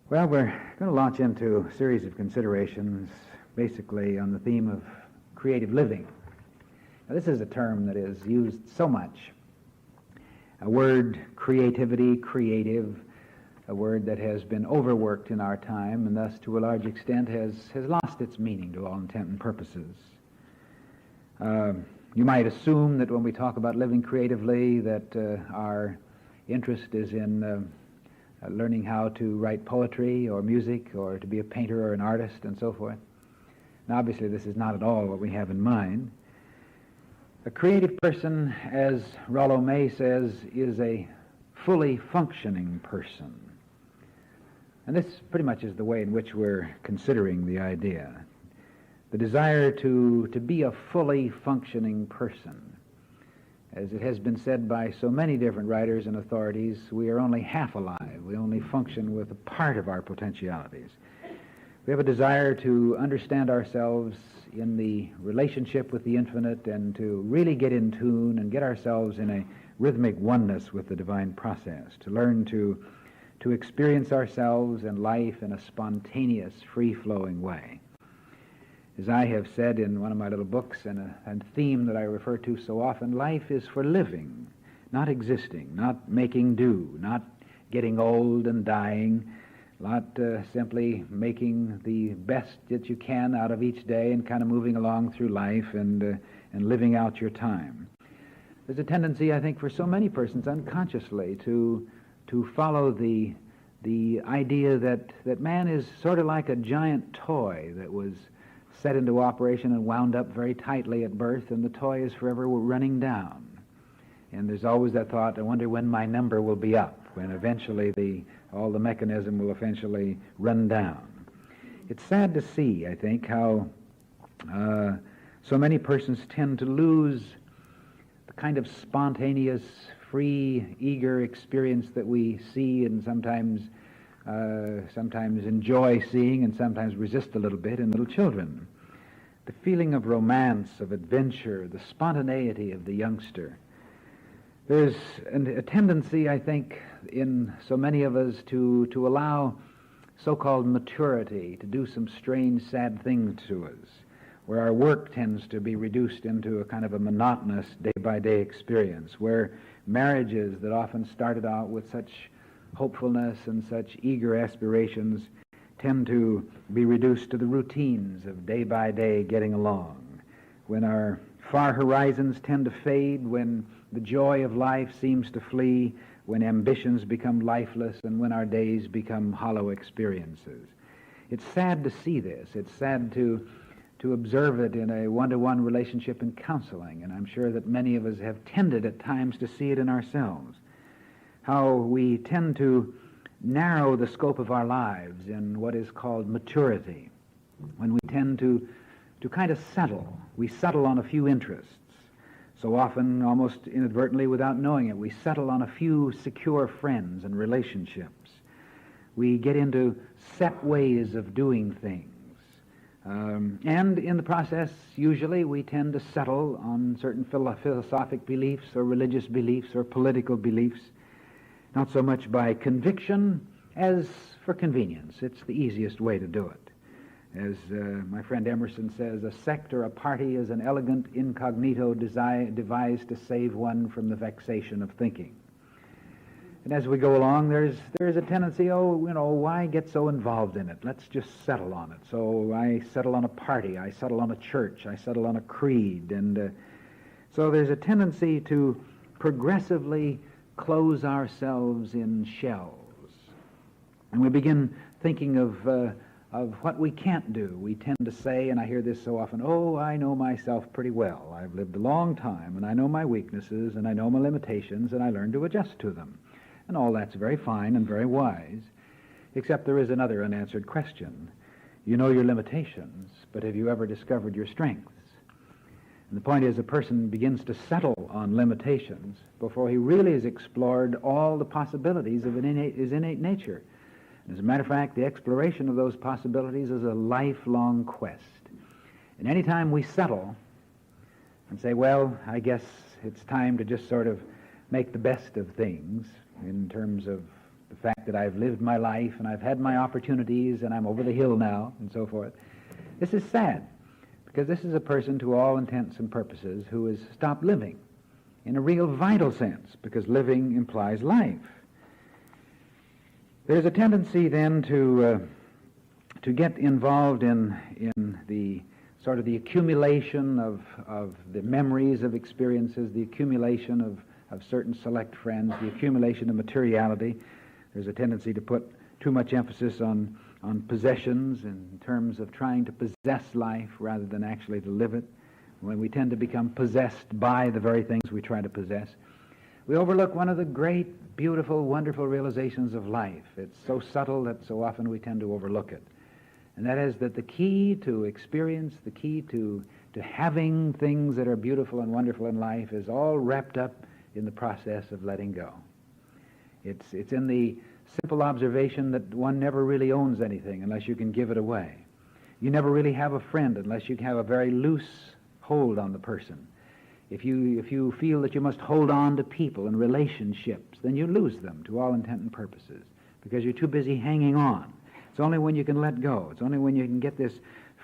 Well, we're going to launch into a series of considerations basically on the theme of creative living. Now, this is a term that is used so much. A word, creativity, creative, a word that has been overworked in our time and thus to a large extent has lost its meaning to all intent and purposes. You might assume that when we talk about living creatively that our interest is in learning how to write poetry or music or to be a painter or an artist and so forth. Now, obviously, this is not at all what we have in mind. A creative person, as Rollo May says, is a fully functioning person. And this pretty much is the way in which we're considering the idea. The desire to be a fully functioning person. As it has been said by so many different writers and authorities, we are only half alive. We only function with a part of our potentialities. We have a desire to understand ourselves in the relationship with the infinite and to really get in tune and get ourselves in a rhythmic oneness with the divine process, to learn to experience ourselves and life in a spontaneous, free-flowing way. As I have said in one of my little books, and a theme that I refer to so often, life is for living, not existing, not making do, not getting old and dying, not simply making the best that you can out of each day and kind of moving along through life and living out your time. There's a tendency, I think, for so many persons unconsciously to follow the idea that man is sort of like a giant toy that was set into operation and wound up very tightly at birth, and the toy is forever running down. And there's always that thought, I wonder when my number will be up, when eventually all the mechanism will eventually run down. It's sad to see, I think, how so many persons tend to lose the kind of spontaneous, free, eager experience that we see and sometimes enjoy seeing and sometimes resist a little bit in little children. The feeling of romance, of adventure, the spontaneity of the youngster. There's a tendency, I think, in so many of us to allow so-called maturity to do some strange, sad things to us, where our work tends to be reduced into a kind of a monotonous day-by-day experience, where marriages that often started out with such hopefulness and such eager aspirations tend to be reduced to the routines of day-by-day getting along, when our far horizons tend to fade, when the joy of life seems to flee, when ambitions become lifeless, and when our days become hollow experiences. It's sad to see this. It's sad to observe it in a one-to-one relationship in counseling, and I'm sure that many of us have tended at times to see it in ourselves. How we tend to narrow the scope of our lives in what is called maturity, when we tend to kind of settle. We settle on a few interests. So often, almost inadvertently without knowing it, we settle on a few secure friends and relationships. We get into set ways of doing things. And in the process, usually, we tend to settle on certain philosophic beliefs or religious beliefs or political beliefs, not so much by conviction as for convenience. It's the easiest way to do it. As my friend Emerson says, a sect or a party is an elegant incognito devised to save one from the vexation of thinking. And as we go along, there's a tendency, why get so involved in it? Let's just settle on it. So I settle on a party, I settle on a church, I settle on a creed. And so there's a tendency to progressively close ourselves in shells. And we begin thinking of what we can't do. We tend to say, and I hear this so often, I know myself pretty well. I've lived a long time, and I know my weaknesses, and I know my limitations, and I learn to adjust to them. And all that's very fine and very wise, except there is another unanswered question. You know your limitations, but have you ever discovered your strengths? And the point is, a person begins to settle on limitations before he really has explored all the possibilities of his innate nature. And as a matter of fact, the exploration of those possibilities is a lifelong quest. And any time we settle and say, well, I guess it's time to just sort of make the best of things in terms of the fact that I've lived my life and I've had my opportunities and I'm over the hill now and so forth. This is sad, because this is a person, to all intents and purposes, who has stopped living in a real vital sense, because living implies life. There's a tendency then to get involved in the sort of the accumulation of the memories of experiences, the accumulation of certain select friends, the accumulation of materiality. There's a tendency to put too much emphasis on possessions in terms of trying to possess life rather than actually to live it. When we tend to become possessed by the very things we try to possess, we overlook one of the great, beautiful, wonderful realizations of life. It's so subtle that so often we tend to overlook it. And that is that the key to experience, the key to having things that are beautiful and wonderful in life is all wrapped up in the process of letting go. It's in the simple observation that one never really owns anything unless you can give it away. You never really have a friend unless you have a very loose hold on the person. If you feel that you must hold on to people and relationships, then you lose them to all intent and purposes, because you're too busy hanging on. It's only when you can let go. It's only when you can get this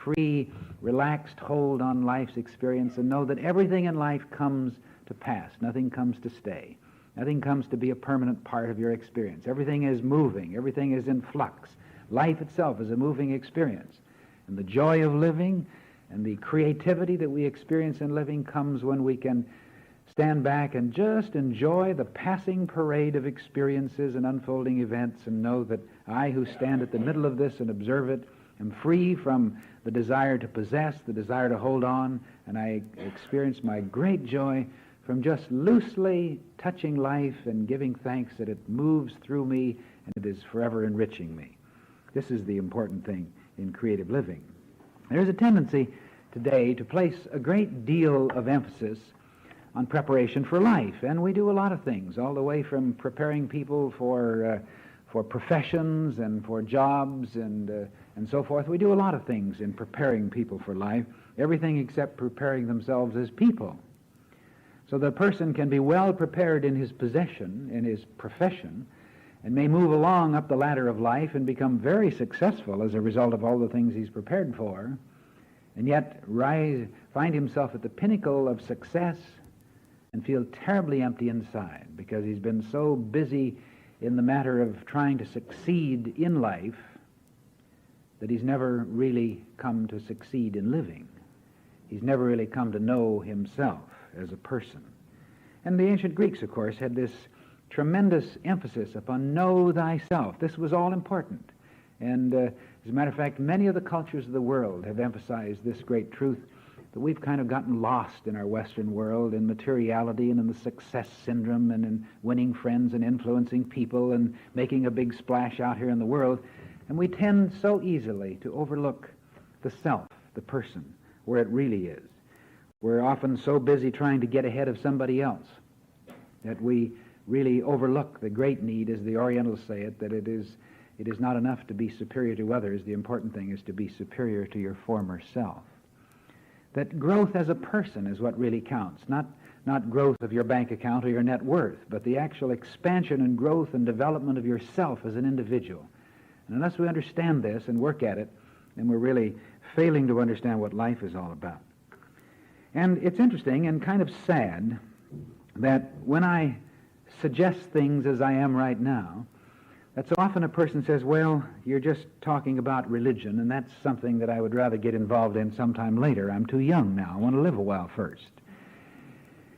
free, relaxed hold on life's experience and know that everything in life comes to pass. Nothing comes to stay. Nothing comes to be a permanent part of your experience. Everything is moving. Everything is in flux. Life itself is a moving experience. And the joy of living and the creativity that we experience in living comes when we can stand back and just enjoy the passing parade of experiences and unfolding events and know that I, who stand at the middle of this and observe it, am free from the desire to possess, the desire to hold on, and I experience my great joy from just loosely touching life and giving thanks that it moves through me and it is forever enriching me. This is the important thing in creative living. There's a tendency today to place a great deal of emphasis on preparation for life, and we do a lot of things, all the way from preparing people for professions and for jobs and so forth. We do a lot of things in preparing people for life, everything except preparing themselves as people. So the person can be well prepared in his possession, in his profession, and may move along up the ladder of life and become very successful as a result of all the things he's prepared for, and yet find himself at the pinnacle of success and feel terribly empty inside because he's been so busy in the matter of trying to succeed in life that he's never really come to succeed in living. He's never really come to know himself as a person. And the ancient Greeks, of course, had this tremendous emphasis upon know thyself. This was all important. And as a matter of fact, many of the cultures of the world have emphasized this great truth, that we've kind of gotten lost in our Western world in materiality and in the success syndrome and in winning friends and influencing people and making a big splash out here in the world. And we tend so easily to overlook the self, the person, where it really is. We're often so busy trying to get ahead of somebody else that we really overlook the great need, as the Orientals say it, that it is not enough to be superior to others. The important thing is to be superior to your former self. That growth as a person is what really counts, not growth of your bank account or your net worth, but the actual expansion and growth and development of yourself as an individual. And unless we understand this and work at it, then we're really failing to understand what life is all about. And it's interesting and kind of sad that when I suggest things as I am right now, that so often a person says, well, you're just talking about religion, and that's something that I would rather get involved in sometime later. I'm too young now. I want to live a while first.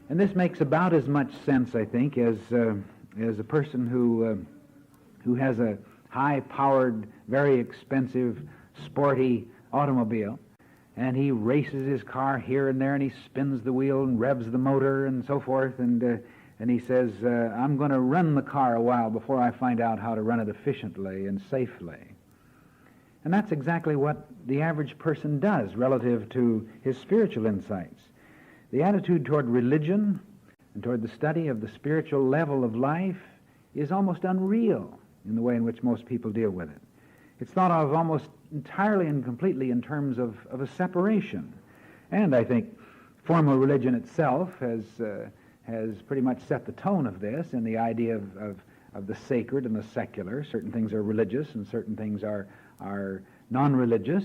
And this makes about as much sense, I think, as a person who has a high-powered, very expensive, sporty automobile, and he races his car here and there, and he spins the wheel and revs the motor and so forth, and he says, I'm going to run the car a while before I find out how to run it efficiently and safely. And that's exactly what the average person does relative to his spiritual insights. The attitude toward religion and toward the study of the spiritual level of life is almost unreal in the way in which most people deal with it. It's thought of almost entirely and completely in terms of a separation. And I think formal religion itself has pretty much set the tone of this, and the idea of the sacred and the secular. Certain things are religious and certain things are non-religious.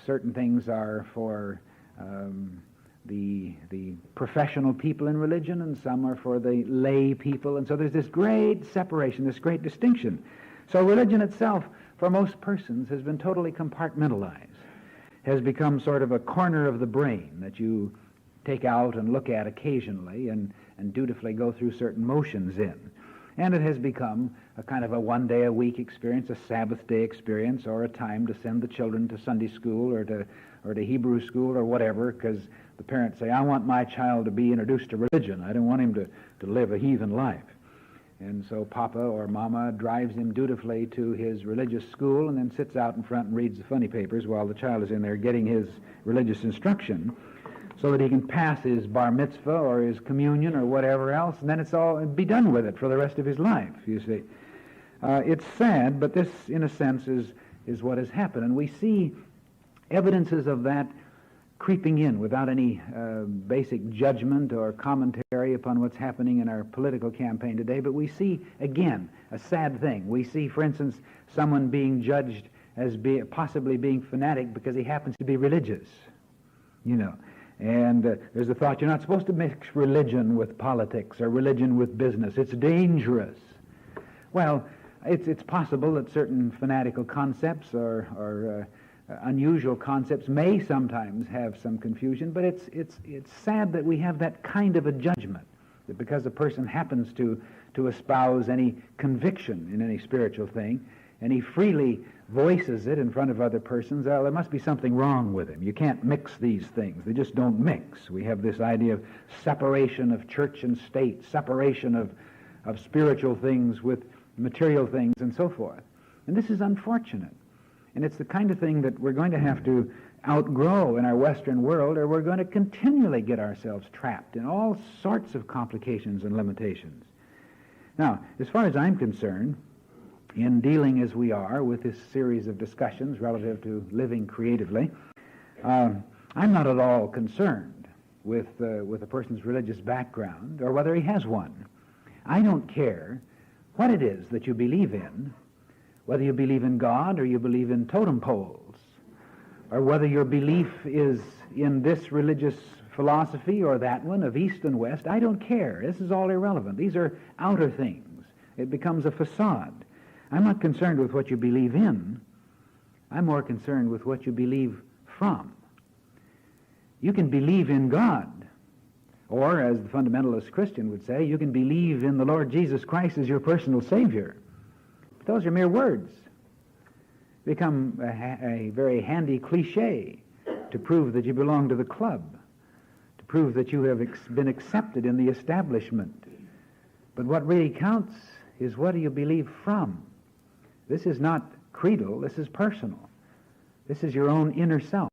Certain things are for the professional people in religion, and some are for the lay people. And so there's this great separation, this great distinction. So religion itself, for most persons, has been totally compartmentalized, has become sort of a corner of the brain that you take out and look at occasionally and dutifully go through certain motions in. And it has become a kind of a one-day-a-week experience, a Sabbath day experience, or a time to send the children to Sunday school or to Hebrew school or whatever, because the parents say, I want my child to be introduced to religion. I don't want him to live a heathen life. And so Papa or Mama drives him dutifully to his religious school and then sits out in front and reads the funny papers while the child is in there getting his religious instruction, so that he can pass his bar mitzvah or his communion or whatever else, and then it's all be done with it for the rest of his life, you see. It's sad, but this, in a sense, is what has happened. And we see evidences of that creeping in without any basic judgment or commentary upon what's happening in our political campaign today. But we see, again, a sad thing. We see, for instance, someone being judged as possibly being fanatic because he happens to be religious, you know. And there's the thought, you're not supposed to mix religion with politics or religion with business. It's dangerous. Well, it's possible that certain fanatical concepts or unusual concepts may sometimes have some confusion, but it's sad that we have that kind of a judgment, that because a person happens to espouse any conviction in any spiritual thing, and he freely voices it in front of other persons, well, there must be something wrong with him. You can't mix these things. They just don't mix. We have this idea of separation of church and state, separation of spiritual things with material things and so forth. And this is unfortunate. And it's the kind of thing that we're going to have to outgrow in our Western world, or we're going to continually get ourselves trapped in all sorts of complications and limitations. Now, as far as I'm concerned, in dealing as we are with this series of discussions relative to living creatively, I'm not at all concerned with a person's religious background or whether he has one. I don't care what it is that you believe in, whether you believe in God or you believe in totem poles, or whether your belief is in this religious philosophy or that one of East and West. I don't care. This is all irrelevant. These are outer things. It becomes a facade. I'm not concerned with what you believe in. I'm more concerned with what you believe from. You can believe in God, or as the fundamentalist Christian would say, you can believe in the Lord Jesus Christ as your personal Savior. But those are mere words. They become a very handy cliche to prove that you belong to the club, to prove that you have been accepted in the establishment. But what really counts is what do you believe from. This is not creedal, this is personal. This is your own inner self.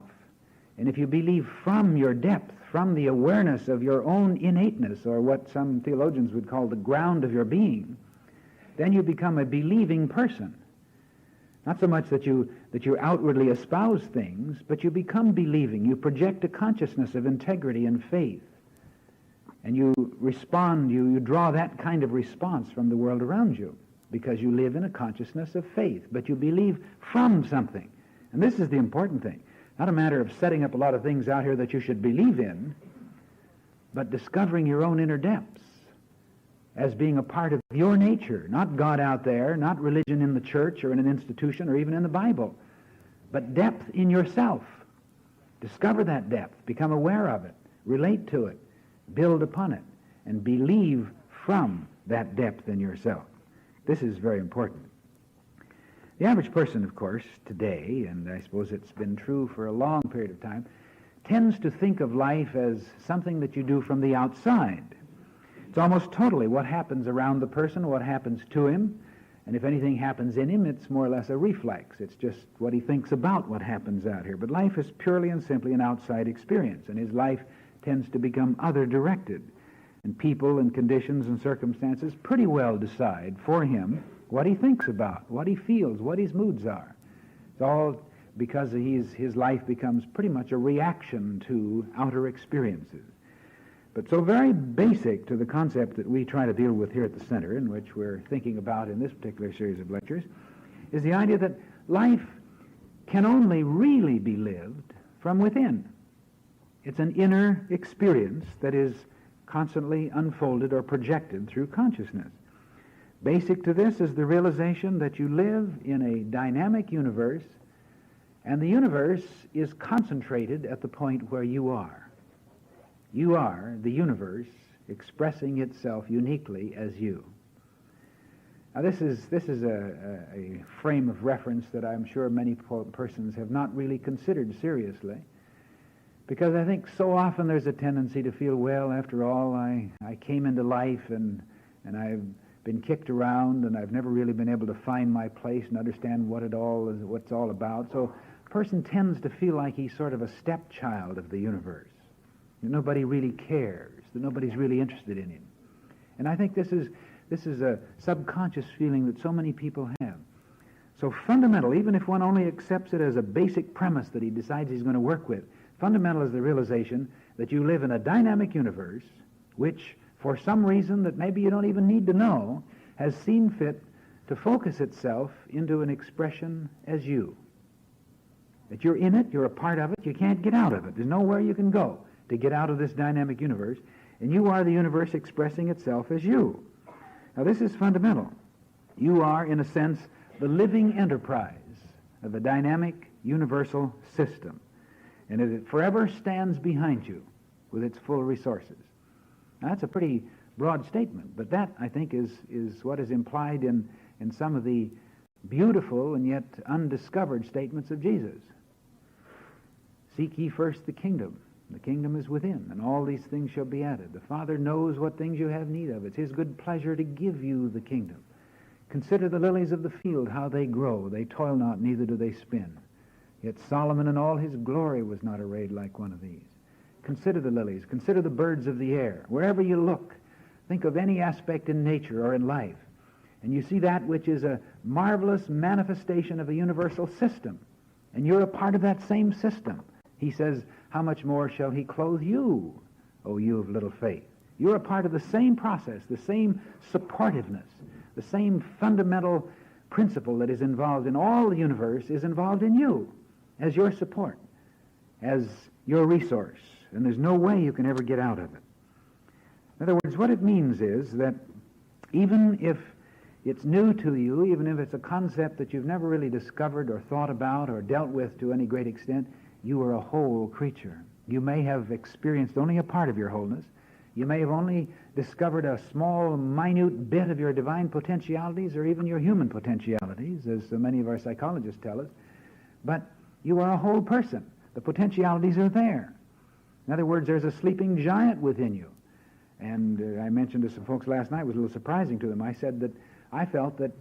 And if you believe from your depth, from the awareness of your own innateness, or what some theologians would call the ground of your being, then you become a believing person. Not so much that you outwardly espouse things, but you become believing. You project a consciousness of integrity and faith. And you respond, you draw that kind of response from the world around you, because you live in a consciousness of faith, but you believe from something. And this is the important thing. Not a matter of setting up a lot of things out here that you should believe in, but discovering your own inner depths as being a part of your nature, not God out there, not religion in the church or in an institution or even in the Bible, but depth in yourself. Discover that depth, become aware of it, relate to it, build upon it, and believe from that depth in yourself. This is very important. The average person, of course, today, and I suppose it's been true for a long period of time, tends to think of life as something that you do from the outside. It's almost totally what happens around the person, what happens to him, and if anything happens in him, it's more or less a reflex. It's just what he thinks about what happens out here. But life is purely and simply an outside experience, and his life tends to become other-directed. And people and conditions and circumstances pretty well decide for him what he thinks about, what he feels, what his moods are. It's all because his life becomes pretty much a reaction to outer experiences. But so very basic to the concept that we try to deal with here at the center, in which we're thinking about in this particular series of lectures, is the idea that life can only really be lived from within. It's an inner experience that is constantly unfolded or projected through consciousness. Basic to this is the realization that you live in a dynamic universe, and the universe is concentrated at the point where you are. You are the universe expressing itself uniquely as you. Now this is a frame of reference that I'm sure many persons have not really considered seriously, because I think so often there's a tendency to feel, well, after all, I came into life and I've been kicked around and I've never really been able to find my place and understand what it's all about. So a person tends to feel like he's sort of a stepchild of the universe, that nobody really cares, that nobody's really interested in him. And I think this is a subconscious feeling that so many people have. So fundamental, even if one only accepts it as a basic premise that he decides he's going to work with, fundamental is the realization that you live in a dynamic universe which, for some reason that maybe you don't even need to know, has seen fit to focus itself into an expression as you. That you're in it, you're a part of it, you can't get out of it. There's nowhere you can go to get out of this dynamic universe, and you are the universe expressing itself as you. Now this is fundamental. You are, in a sense, the living enterprise of a dynamic universal system, and it forever stands behind you with its full resources. Now, that's a pretty broad statement, but that, I think, is what is implied in some of the beautiful and yet undiscovered statements of Jesus. Seek ye first the kingdom. The kingdom is within, and all these things shall be added. The Father knows what things you have need of. It's his good pleasure to give you the kingdom. Consider the lilies of the field, how they grow. They toil not, neither do they spin. Yet Solomon in all his glory was not arrayed like one of these. Consider the lilies. Consider the birds of the air. Wherever you look, think of any aspect in nature or in life, and you see that which is a marvelous manifestation of a universal system, and you're a part of that same system. He says, how much more shall he clothe you, O you of little faith? You're a part of the same process, the same supportiveness, the same fundamental principle that is involved in all the universe is involved in you as your support, as your resource, and there's no way you can ever get out of it. In other words, what it means is that even if it's new to you, even if it's a concept that you've never really discovered or thought about or dealt with to any great extent, you are a whole creature. You may have experienced only a part of your wholeness. You may have only discovered a small, minute bit of your divine potentialities or even your human potentialities, as so many of our psychologists tell us. But you are a whole person. The potentialities are there. In other words, there's a sleeping giant within you. And I mentioned to some folks last night, it was a little surprising to them. I said that I felt that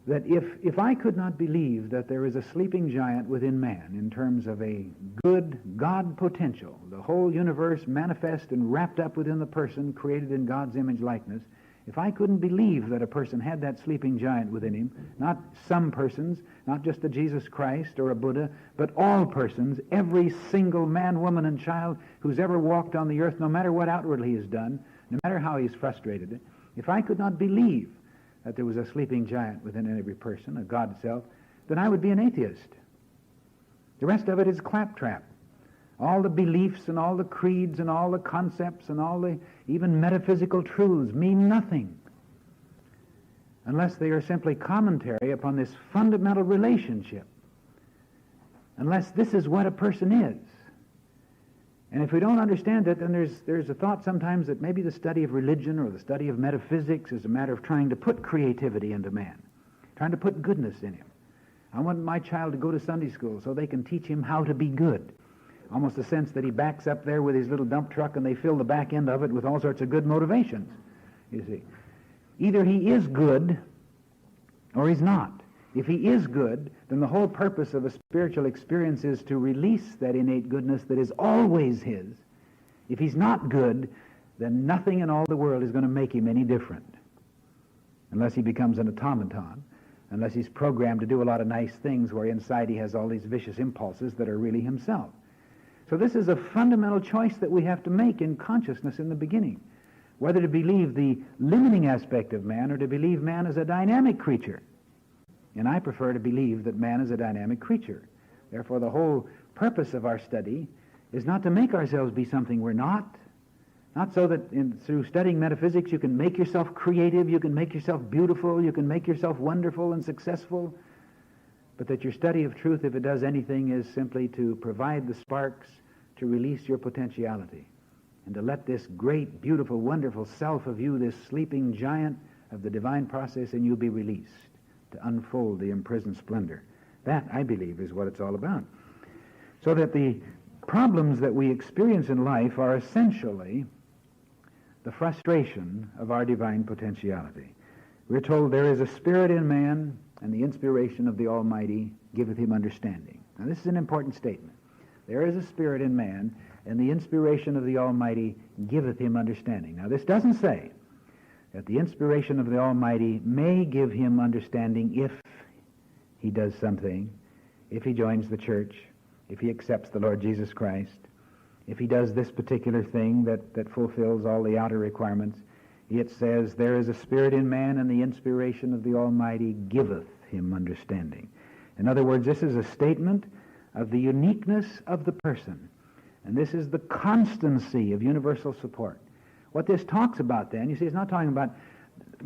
if I could not believe that there is a sleeping giant within man in terms of a good God potential, the whole universe manifest and wrapped up within the person created in God's image likeness, if I couldn't believe that a person had that sleeping giant within him, not some persons, not just a Jesus Christ or a Buddha, but all persons, every single man, woman, and child who's ever walked on the earth, no matter what outwardly he has done, no matter how he's frustrated it, if I could not believe that there was a sleeping giant within every person, a God self, then I would be an atheist. The rest of it is claptrap. All the beliefs and all the creeds and all the concepts and all the even metaphysical truths mean nothing unless they are simply commentary upon this fundamental relationship, unless this is what a person is. And if we don't understand it, then there's a thought sometimes that maybe the study of religion or the study of metaphysics is a matter of trying to put creativity into man, trying to put goodness in him. I want my child to go to Sunday school so they can teach him how to be good. Almost a sense that he backs up there with his little dump truck and they fill the back end of it with all sorts of good motivations, you see. Either he is good or he's not. If he is good, then the whole purpose of a spiritual experience is to release that innate goodness that is always his. If he's not good, then nothing in all the world is going to make him any different, unless he becomes an automaton, unless he's programmed to do a lot of nice things where inside he has all these vicious impulses that are really himself. So this is a fundamental choice that we have to make in consciousness in the beginning, whether to believe the limiting aspect of man or to believe man as a dynamic creature. And I prefer to believe that man is a dynamic creature. Therefore, the whole purpose of our study is not to make ourselves be something we're not so that through studying metaphysics you can make yourself creative, you can make yourself beautiful, you can make yourself wonderful and successful, but that your study of truth, if it does anything, is simply to provide the sparks to release your potentiality and to let this great, beautiful, wonderful self of you, this sleeping giant of the divine process in you, be released, to unfold the imprisoned splendor. That, I believe, is what it's all about. So that the problems that we experience in life are essentially the frustration of our divine potentiality. We're told there is a spirit in man, and the inspiration of the Almighty giveth him understanding. Now this is an important statement. There is a spirit in man, and the inspiration of the Almighty giveth him understanding. Now this doesn't say that the inspiration of the Almighty may give him understanding if he does something, if he joins the church, if he accepts the Lord Jesus Christ, if he does this particular thing that fulfills all the outer requirements. It says, there is a spirit in man, and the inspiration of the Almighty giveth him understanding. In other words, this is a statement of the uniqueness of the person, and this is the constancy of universal support. What this talks about then, you see, it's not talking about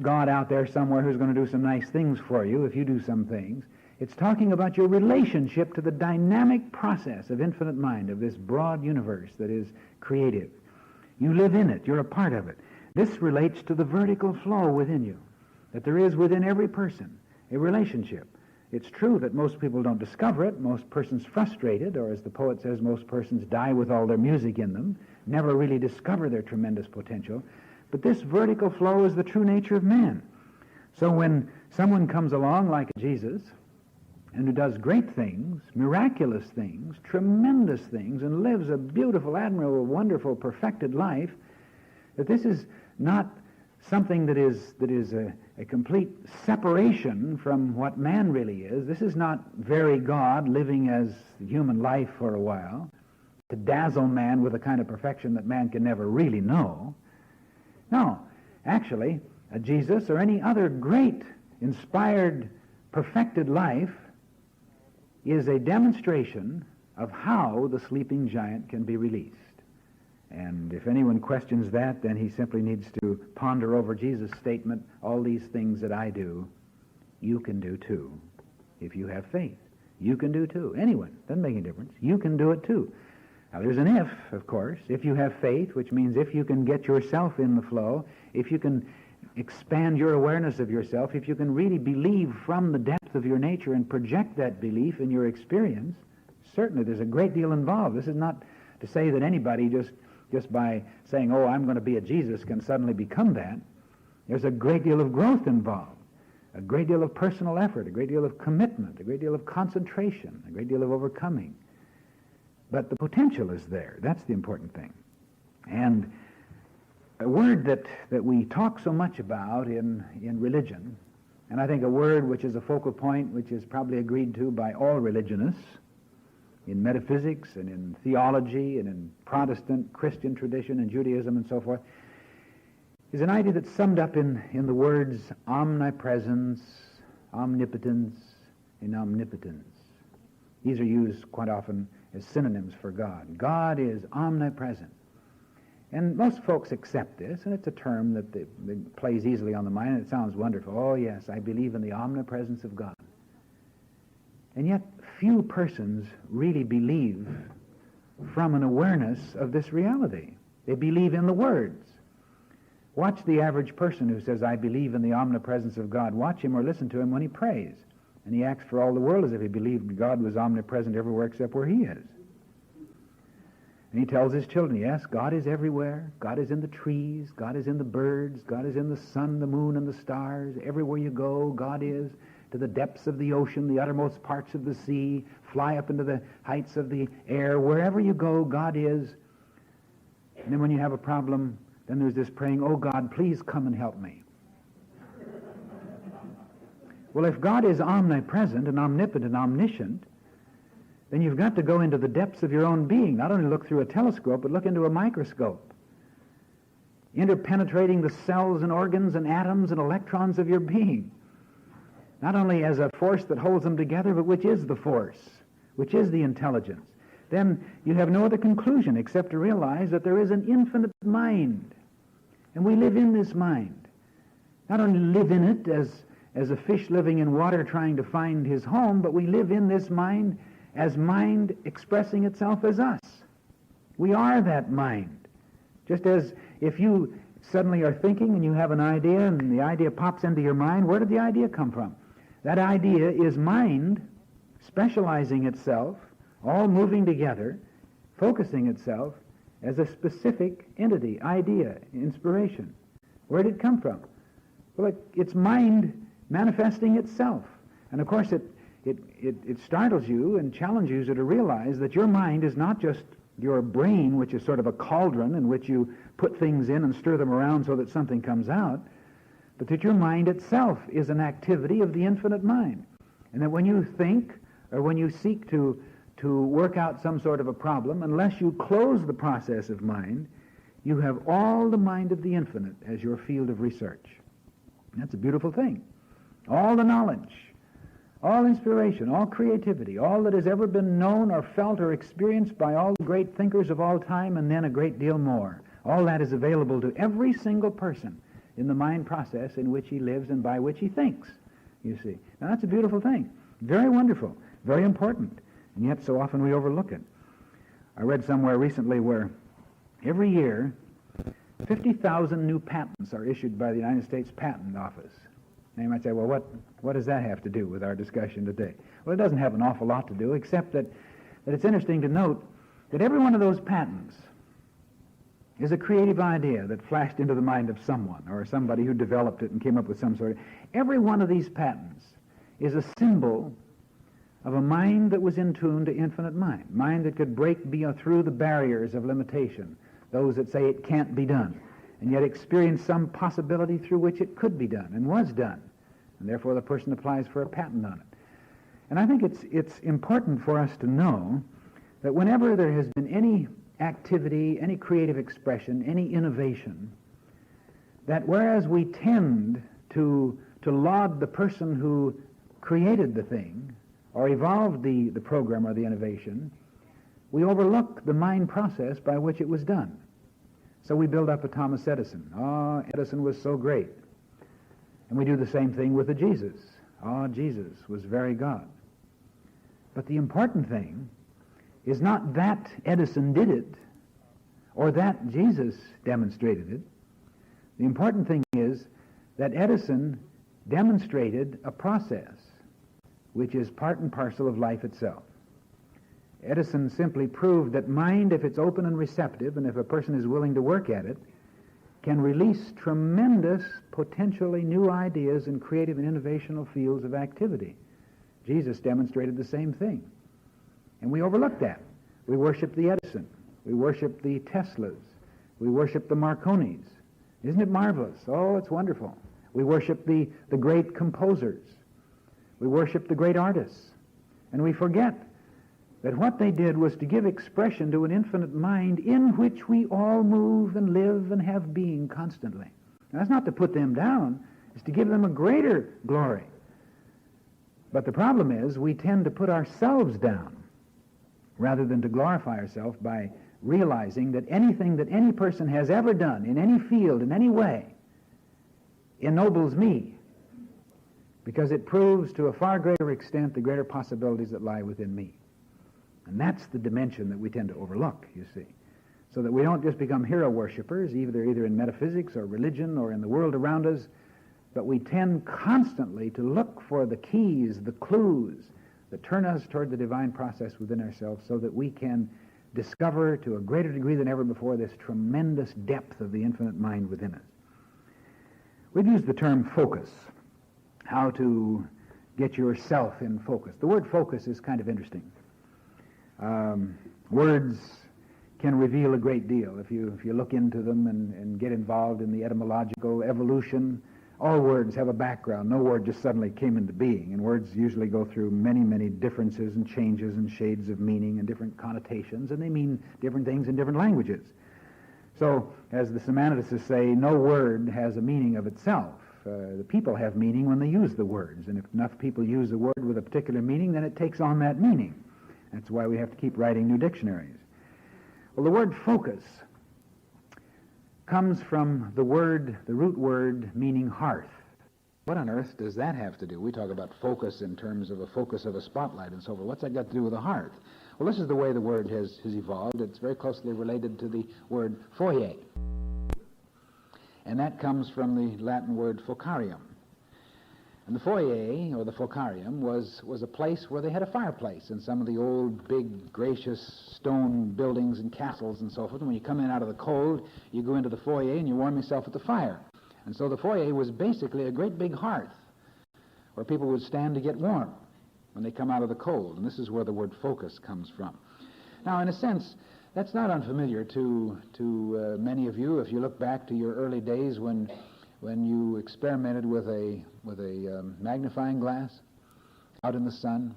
God out there somewhere who's going to do some nice things for you if you do some things. It's talking about your relationship to the dynamic process of infinite mind, of this broad universe that is creative. You live in it. You're a part of it. This relates to the vertical flow within you, that there is within every person a relationship. It's true that most people don't discover it. Most persons frustrated, or as the poet says, most persons die with all their music in them, never really discover their tremendous potential. But this vertical flow is the true nature of man. So when someone comes along like Jesus, and who does great things, miraculous things, tremendous things, and lives a beautiful, admirable, wonderful, perfected life, that this is not something that is a complete separation from what man really is. This is not very God living as human life for a while to dazzle man with a kind of perfection that man can never really know. No, actually, Jesus or any other great, inspired, perfected life is a demonstration of how the sleeping giant can be released. And if anyone questions that, then he simply needs to ponder over Jesus' statement, all these things that I do, you can do too, if you have faith. You can do too. Anyone, doesn't make any difference. You can do it too. Now there's an if, of course. If you have faith, which means if you can get yourself in the flow, if you can expand your awareness of yourself, if you can really believe from the depth of your nature and project that belief in your experience, certainly there's a great deal involved. This is not to say that anybody just by saying, oh, I'm going to be a Jesus, can suddenly become that. There's a great deal of growth involved, a great deal of personal effort, a great deal of commitment, a great deal of concentration, a great deal of overcoming. But the potential is there. That's the important thing. And a word that we talk so much about in religion, and I think a word which is a focal point which is probably agreed to by all religionists in metaphysics and in theology and in Protestant Christian tradition and Judaism and so forth, is an idea that's summed up in the words omnipresence, omnipotence, and omnipotence. These are used quite often as synonyms for God. God is omnipresent. And most folks accept this, and it's a term that plays easily on the mind, and it sounds wonderful. Oh, yes, I believe in the omnipresence of God. And yet, few persons really believe from an awareness of this reality. They believe in the words. Watch the average person who says, I believe in the omnipresence of God. Watch him or listen to him when he prays. And he acts for all the world as if he believed God was omnipresent everywhere except where he is. And he tells his children, yes, God is everywhere. God is in the trees. God is in the birds. God is in the sun, the moon, and the stars. Everywhere you go, God is. To the depths of the ocean, the uttermost parts of the sea, fly up into the heights of the air. Wherever you go, God is. And then when you have a problem, then there's this praying, oh God, please come and help me. Well, if God is omnipresent and omnipotent and omniscient, then you've got to go into the depths of your own being. Not only look through a telescope, but look into a microscope, interpenetrating the cells and organs and atoms and electrons of your being. Not only as a force that holds them together, but which is the force, which is the intelligence. Then you have no other conclusion except to realize that there is an infinite mind. And we live in this mind. Not only live in it as a fish living in water trying to find his home, but we live in this mind as mind expressing itself as us. We are that mind. Just as if you suddenly are thinking and you have an idea and the idea pops into your mind, where did the idea come from? That idea is mind specializing itself, all moving together, focusing itself as a specific entity, idea, inspiration. Where did it come from? Well, it's mind manifesting itself. And of course it startles you and challenges you to realize that your mind is not just your brain, which is sort of a cauldron in which you put things in and stir them around so that something comes out, but that your mind itself is an activity of the infinite mind. And that when you think or when you seek to work out some sort of a problem, unless you close the process of mind, you have all the mind of the infinite as your field of research. And that's a beautiful thing. All the knowledge, all inspiration, all creativity, all that has ever been known or felt or experienced by all the great thinkers of all time, and then a great deal more. All that is available to every single person in the mind process in which he lives and by which he thinks, you see. Now that's a beautiful thing. Very wonderful, very important. And yet so often we overlook it. I read somewhere recently where every year 50,000 new patents are issued by the United States Patent Office. Now you might say, well, what does that have to do with our discussion today? Well, it doesn't have an awful lot to do, except that it's interesting to note that every one of those patents is a creative idea that flashed into the mind of someone or somebody who developed it and came up with some sort of... Every one of these patents is a symbol of a mind that was in tune to infinite mind that could break through the barriers of limitation, those that say it can't be done, and yet experience some possibility through which it could be done and was done, and therefore the person applies for a patent on it. And I think it's important for us to know that whenever there has been any activity, any creative expression, any innovation, that whereas we tend to laud the person who created the thing or evolved the program or the innovation, we overlook the mind process by which it was done. So we build up a Thomas Edison. Oh, Edison was so great. And we do the same thing with the Jesus. Oh, Jesus was very God. But the important thing is not that Edison did it or that Jesus demonstrated it. The important thing is that Edison demonstrated a process which is part and parcel of life itself. Edison simply proved that mind, if it's open and receptive, and if a person is willing to work at it, can release tremendous, potentially new ideas in creative and innovational fields of activity. Jesus demonstrated the same thing. And we overlook that. We worship the Edison. We worship the Teslas. We worship the Marconis. Isn't it marvelous? Oh, it's wonderful. We worship the great composers. We worship the great artists. And we forget that what they did was to give expression to an infinite mind in which we all move and live and have being constantly. Now, that's not to put them down. It's to give them a greater glory. But the problem is we tend to put ourselves down rather than to glorify ourselves by realizing that anything that any person has ever done in any field, in any way, ennobles me, because it proves to a far greater extent the greater possibilities that lie within me. And that's the dimension that we tend to overlook, you see. So that we don't just become hero worshippers, either in metaphysics or religion or in the world around us, but we tend constantly to look for the keys, the clues that turn us toward the divine process within ourselves so that we can discover to a greater degree than ever before this tremendous depth of the infinite mind within us. We've used the term focus, how to get yourself in focus. The word focus is kind of interesting. Words can reveal a great deal if you look into them and get involved in the etymological evolution All words have a background. No word just suddenly came into being, and words usually go through many, many differences and changes and shades of meaning and different connotations, and they mean different things in different languages. So, as the semanticists say, no word has a meaning of itself. The people have meaning when they use the words, and if enough people use the word with a particular meaning, then it takes on that meaning. That's why we have to keep writing new dictionaries. Well, the word focus comes from the root word meaning hearth. What on earth does that have to do? We talk about focus in terms of a focus of a spotlight and so forth. What's that got to do with a hearth? Well, this is the way the word has evolved. It's very closely related to the word foyer. And that comes from the Latin word focarium. And the foyer, or the focarium, was a place where they had a fireplace in some of the old, big, gracious stone buildings and castles and so forth. And when you come in out of the cold, you go into the foyer and you warm yourself at the fire. And so the foyer was basically a great big hearth where people would stand to get warm when they come out of the cold. And this is where the word focus comes from. Now, in a sense, that's not unfamiliar to many of you. If you look back to your early days when you experimented with a magnifying glass out in the sun,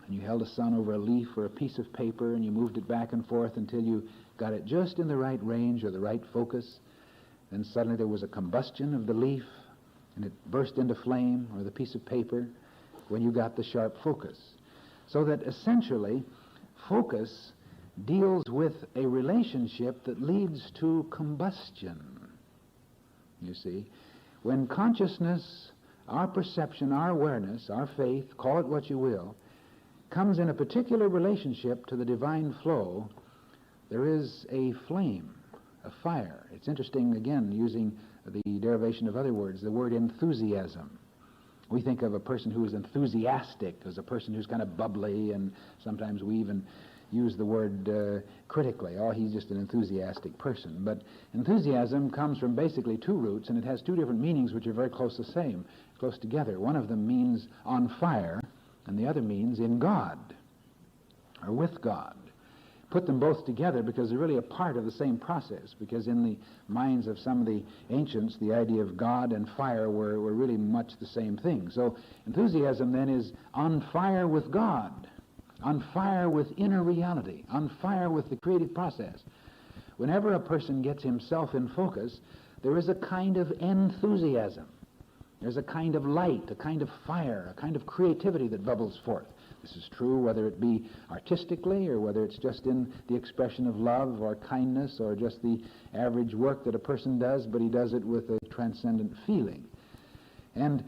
and you held a sun over a leaf or a piece of paper, and you moved it back and forth until you got it just in the right range or the right focus, then suddenly there was a combustion of the leaf, and it burst into flame, or the piece of paper, when you got the sharp focus. So that essentially, focus deals with a relationship that leads to combustion. You see, when consciousness, our perception, our awareness, our faith, call it what you will, comes in a particular relationship to the divine flow, there is a flame, a fire. It's interesting, again, using the derivation of other words, the word enthusiasm. We think of a person who is enthusiastic as a person who's kind of bubbly, and sometimes we even use the word critically. Oh, he's just an enthusiastic person. But enthusiasm comes from basically two roots, and it has two different meanings which are very close together. One of them means on fire, and the other means in God, or with God. Put them both together because they're really a part of the same process, because in the minds of some of the ancients, the idea of God and fire were really much the same thing. So enthusiasm then is on fire with God, on fire with inner reality, on fire with the creative process. Whenever a person gets himself in focus, there is a kind of enthusiasm. There's a kind of light, a kind of fire, a kind of creativity that bubbles forth. This is true whether it be artistically or whether it's just in the expression of love or kindness or just the average work that a person does, but he does it with a transcendent feeling. And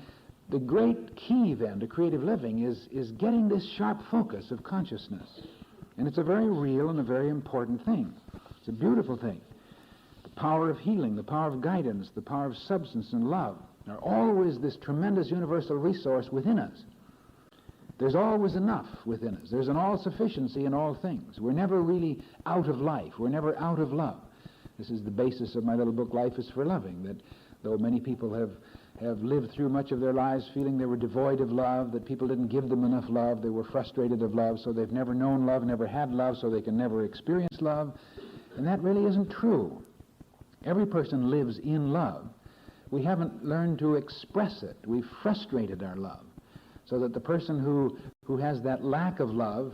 the great key then to creative living is getting this sharp focus of consciousness. And it's a very real and a very important thing. It's a beautiful thing. The power of healing, the power of guidance, the power of substance and love are always this tremendous universal resource within us. There's always enough within us. There's an all-sufficiency in all things. We're never really out of life. We're never out of love. This is the basis of my little book, Life is for Loving, that though many people have lived through much of their lives feeling they were devoid of love, that people didn't give them enough love, they were frustrated of love, so they've never known love, never had love, so they can never experience love. And that really isn't true. Every person lives in love. We haven't learned to express it. We've frustrated our love, so that the person who has that lack of love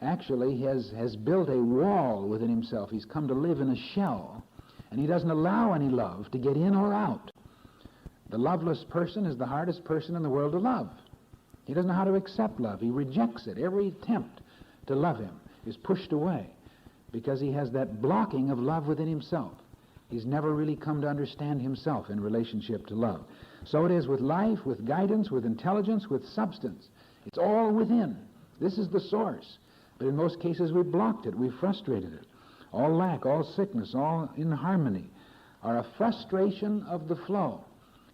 actually has built a wall within himself. He's come to live in a shell, and he doesn't allow any love to get in or out. The loveless person is the hardest person in the world to love. He doesn't know how to accept love. He rejects it. Every attempt to love him is pushed away because he has that blocking of love within himself. He's never really come to understand himself in relationship to love. So it is with life, with guidance, with intelligence, with substance. It's all within. This is the source. But in most cases we've blocked it. We've frustrated it. All lack, all sickness, all inharmony are a frustration of the flow.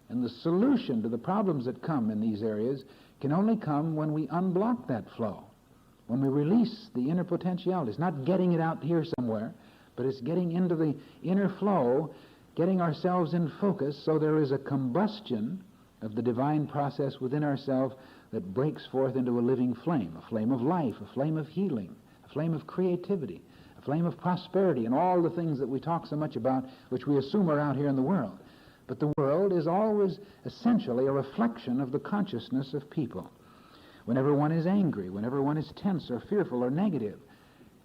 And the solution to the problems that come in these areas can only come when we unblock that flow, when we release the inner potentialities. Not getting it out here somewhere, but it's getting into the inner flow, getting ourselves in focus so there is a combustion of the divine process within ourselves that breaks forth into a living flame, a flame of life, a flame of healing, a flame of creativity, a flame of prosperity, and all the things that we talk so much about, which we assume are out here in the world. But the world is always essentially a reflection of the consciousness of people. Whenever one is angry, whenever one is tense or fearful or negative,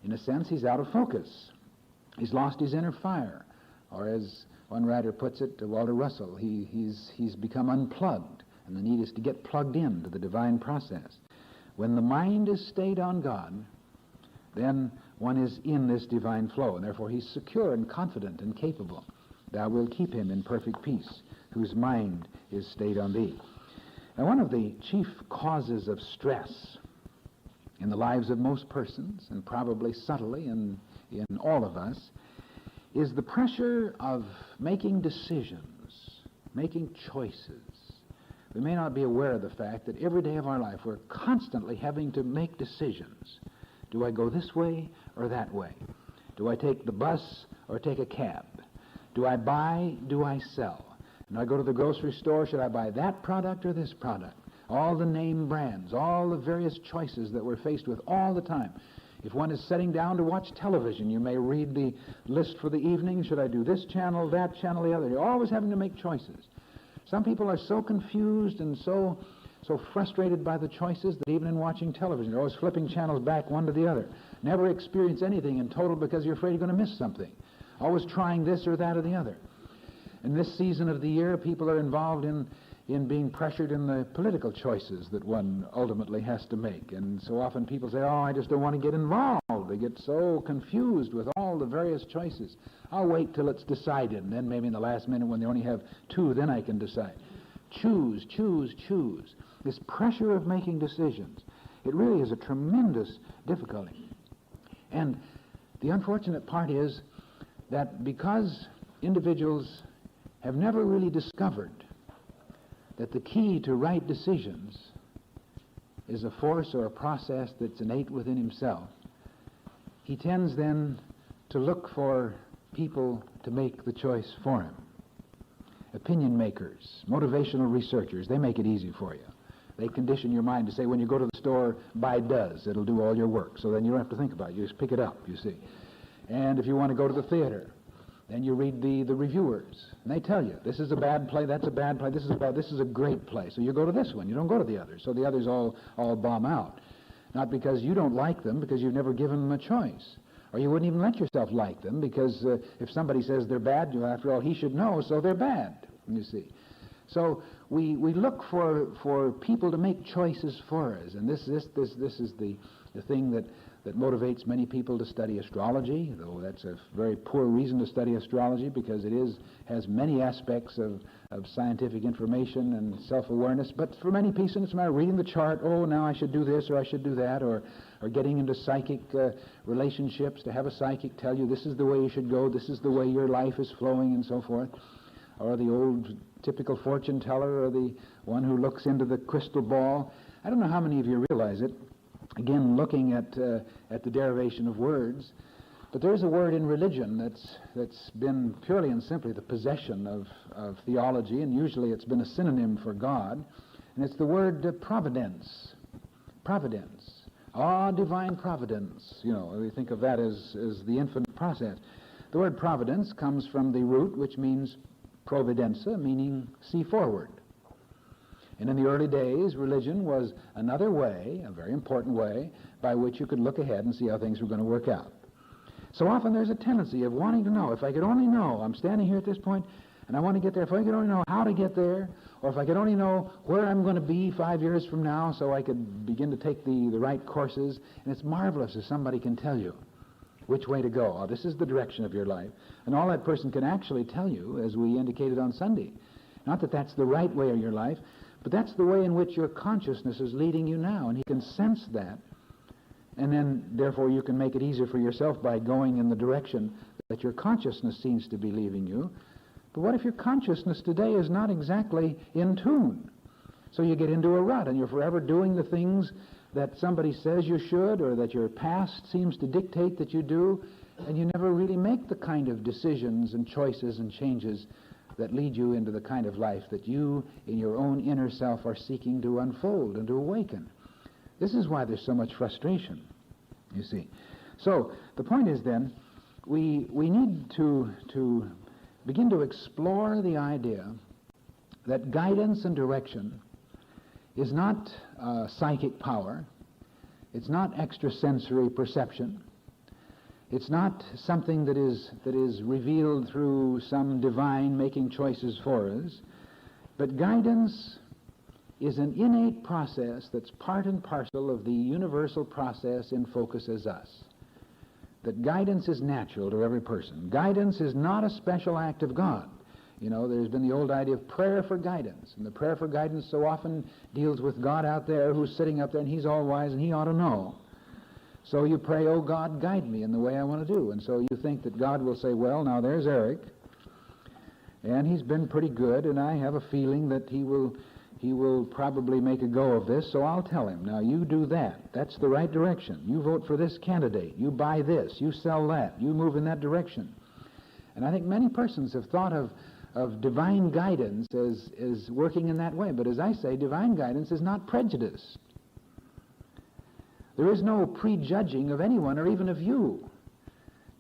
in a sense, he's out of focus. He's lost his inner fire. Or as one writer puts it, Walter Russell, he's become unplugged, and the need is to get plugged into the divine process. When the mind is stayed on God, then one is in this divine flow, and therefore he's secure and confident and capable. Thou wilt keep him in perfect peace, whose mind is stayed on thee. Now, one of the chief causes of stress in the lives of most persons, and probably subtly in all of us, is the pressure of making decisions, making choices. We may not be aware of the fact that every day of our life we're constantly having to make decisions. Do I go this way or that way? Do I take the bus or take a cab? Do I buy? Do I sell? And I go to the grocery store, should I buy that product or this product? All the name brands, all the various choices that we're faced with all the time. If one is sitting down to watch television, you may read the list for the evening. Should I do this channel, that channel, the other? You're always having to make choices. Some people are so confused and so frustrated by the choices that even in watching television, you're always flipping channels back one to the other. Never experience anything in total because you're afraid you're going to miss something. Always trying this or that or the other. In this season of the year, people are involved in being pressured in the political choices that one ultimately has to make. And so often people say, oh, I just don't want to get involved. They get so confused with all the various choices. I'll wait till it's decided, and then maybe in the last minute when they only have two, then I can decide. Choose, choose, choose. This pressure of making decisions, it really is a tremendous difficulty. And the unfortunate part is that because individuals have never really discovered that the key to right decisions is a force or a process that's innate within himself, he tends then to look for people to make the choice for him. Opinion makers, motivational researchers, they make it easy for you. They condition your mind to say, when you go to the store, buy does. It'll do all your work. So then you don't have to think about it. You just pick it up, you see. And if you want to go to the theater, then you read the reviewers, and they tell you, this is a bad play, that's a bad play, this is a great play. So you go to this one, you don't go to the others. So the others all bomb out. Not because you don't like them, because you've never given them a choice. Or you wouldn't even let yourself like them, because if somebody says they're bad, after all, he should know, so they're bad, you see. So we look for people to make choices for us, and this is the thing that motivates many people to study astrology, though that's a very poor reason to study astrology, because it has many aspects of scientific information and self-awareness. But for many people, it's a matter of reading the chart, oh, now I should do this or I should do that, or getting into psychic relationships, to have a psychic tell you this is the way you should go, this is the way your life is flowing, and so forth. Or the old typical fortune teller, or the one who looks into the crystal ball. I don't know how many of you realize it, again, looking at the derivation of words, but there's a word in religion that's been purely and simply the possession of theology, and usually it's been a synonym for God, and it's the word providence. Providence. Ah, divine providence. You know, we think of that as the infinite process. The word providence comes from the root which means providenza, meaning see forward. And in the early days, religion was another way, a very important way, by which you could look ahead and see how things were going to work out. So often there's a tendency of wanting to know, if I could only know, I'm standing here at this point, and I want to get there, if I could only know how to get there, or if I could only know where I'm going to be 5 years from now so I could begin to take the right courses. And it's marvelous if somebody can tell you which way to go. Oh, this is the direction of your life. And all that person can actually tell you, as we indicated on Sunday, not that that's the right way of your life, but that's the way in which your consciousness is leading you now, and he can sense that, and then, therefore, you can make it easier for yourself by going in the direction that your consciousness seems to be leading you. But what if your consciousness today is not exactly in tune? So you get into a rut, and you're forever doing the things that somebody says you should, or that your past seems to dictate that you do, and you never really make the kind of decisions and choices and changes that lead you into the kind of life that you, in your own inner self, are seeking to unfold and to awaken. This is why there's so much frustration, you see. So the point is then, we need to begin to explore the idea that guidance and direction is not psychic power, it's not extrasensory perception, it's not something that is revealed through some divine making choices for us, but guidance is an innate process that's part and parcel of the universal process in focus as us. That guidance is natural to every person. Guidance is not a special act of God. You know, there's been the old idea of prayer for guidance, and the prayer for guidance so often deals with God out there who's sitting up there, and he's all wise and he ought to know. So you pray, oh God, guide me in the way I want to do. And so you think that God will say, well, now there's Eric, and he's been pretty good, and I have a feeling that he will probably make a go of this, so I'll tell him, now you do that. That's the right direction. You vote for this candidate. You buy this. You sell that. You move in that direction. And I think many persons have thought of divine guidance as working in that way. But as I say, divine guidance is not prejudice. There is no prejudging of anyone or even of you.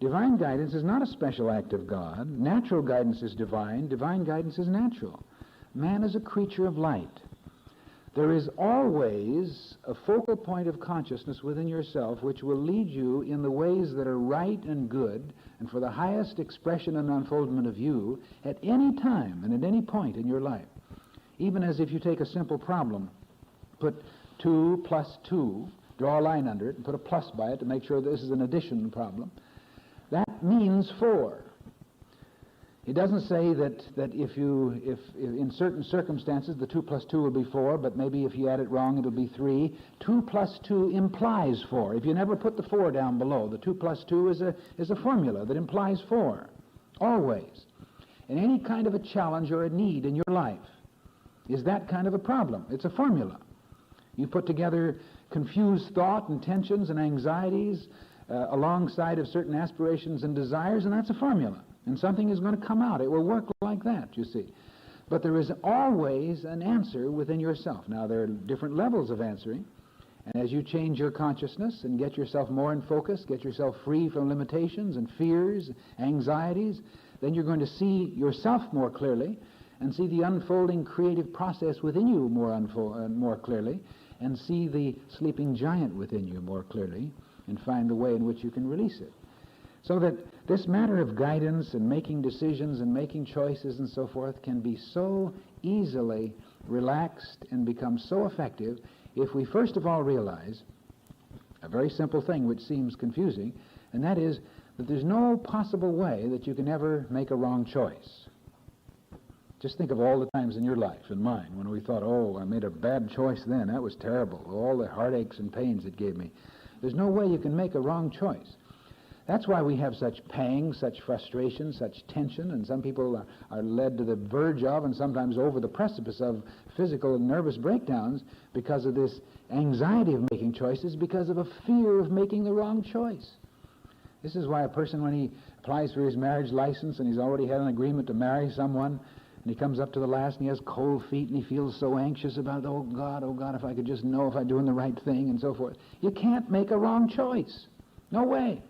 Divine guidance is not a special act of God. Natural guidance is divine. Divine guidance is natural. Man is a creature of light. There is always a focal point of consciousness within yourself which will lead you in the ways that are right and good and for the highest expression and unfoldment of you at any time and at any point in your life. Even as if you take a simple problem, put 2 plus 2, draw a line under it and put a plus by it to make sure this is an addition problem. That means 4. It doesn't say that if in certain circumstances the 2 plus 2 will be 4, but maybe if you add it wrong it'll be 3. 2 plus 2 implies 4. If you never put the 4 down below, the 2 plus 2 is a formula that implies 4, always. And any kind of a challenge or a need in your life is that kind of a problem. It's a formula. You put together confused thought and tensions and anxieties alongside of certain aspirations and desires, and that's a formula. And something is going to come out. It will work like that, you see. But there is always an answer within yourself. Now, there are different levels of answering. And as you change your consciousness and get yourself more in focus, get yourself free from limitations and fears, anxieties, then you're going to see yourself more clearly and see the unfolding creative process within you more clearly, and see the sleeping giant within you more clearly, and find the way in which you can release it. So that this matter of guidance and making decisions and making choices and so forth can be so easily relaxed and become so effective if we first of all realize a very simple thing which seems confusing, and that is that there's no possible way that you can ever make a wrong choice. Just think of all the times in your life and mine when we thought, oh, I made a bad choice then. That was terrible. All the heartaches and pains it gave me. There's no way you can make a wrong choice. That's why we have such pangs, such frustration, such tension, and some people are led to the verge of and sometimes over the precipice of physical and nervous breakdowns because of this anxiety of making choices, because of a fear of making the wrong choice. This is why a person, when he applies for his marriage license and he's already had an agreement to marry someone, and he comes up to the last and he has cold feet and he feels so anxious about, oh God, if I could just know if I'm doing the right thing and so forth. You can't make a wrong choice. No way.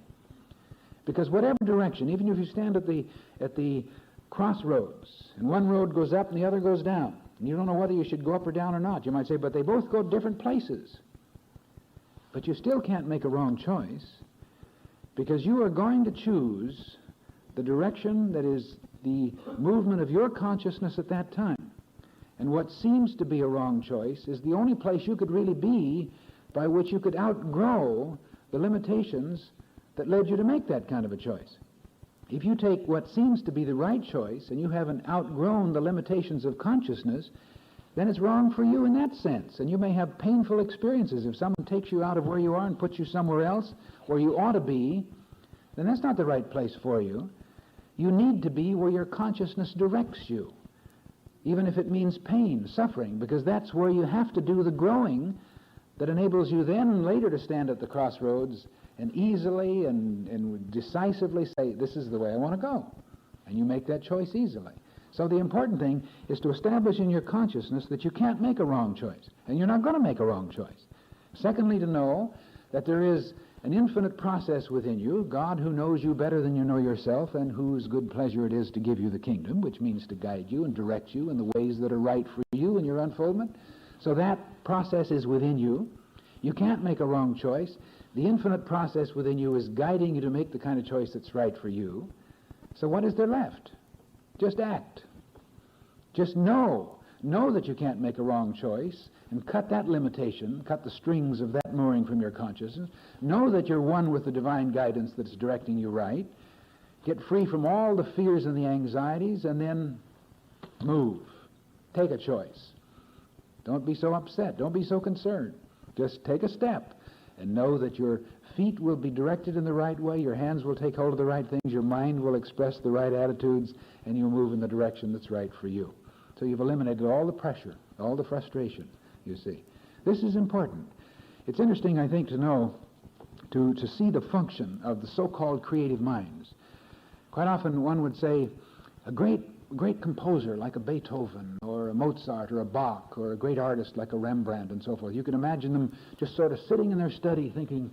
Because whatever direction, even if you stand at the crossroads, and one road goes up and the other goes down, and you don't know whether you should go up or down or not, you might say, but they both go different places. But you still can't make a wrong choice, because you are going to choose the direction that is the movement of your consciousness at that time. And what seems to be a wrong choice is the only place you could really be by which you could outgrow the limitations that led you to make that kind of a choice. If you take what seems to be the right choice and you haven't outgrown the limitations of consciousness, then it's wrong for you in that sense. And you may have painful experiences. If someone takes you out of where you are and puts you somewhere else where you ought to be, then that's not the right place for you. You need to be where your consciousness directs you, even if it means pain, suffering, because that's where you have to do the growing that enables you then later to stand at the crossroads and easily and decisively say, this is the way I want to go. And you make that choice easily. So the important thing is to establish in your consciousness that you can't make a wrong choice, and you're not going to make a wrong choice. Secondly, to know that there is an infinite process within you, God who knows you better than you know yourself and whose good pleasure it is to give you the kingdom, which means to guide you and direct you in the ways that are right for you in your unfoldment. So that process is within you. You can't make a wrong choice. The infinite process within you is guiding you to make the kind of choice that's right for you. So what is there left? Just act. Just know. Know that you can't make a wrong choice and cut that limitation, cut the strings of that mooring from your consciousness. Know that you're one with the divine guidance that's directing you right. Get free from all the fears and the anxieties, and then move. Take a choice. Don't be so upset. Don't be so concerned. Just take a step and know that your feet will be directed in the right way, your hands will take hold of the right things, your mind will express the right attitudes, and you'll move in the direction that's right for you. So you've eliminated all the pressure, all the frustration, you see. This is important. It's interesting, I think, to know, to see the function of the so-called creative minds. Quite often one would say a great composer like a Beethoven or a Mozart or a Bach or a great artist like a Rembrandt and so forth. You can imagine them just sort of sitting in their study thinking,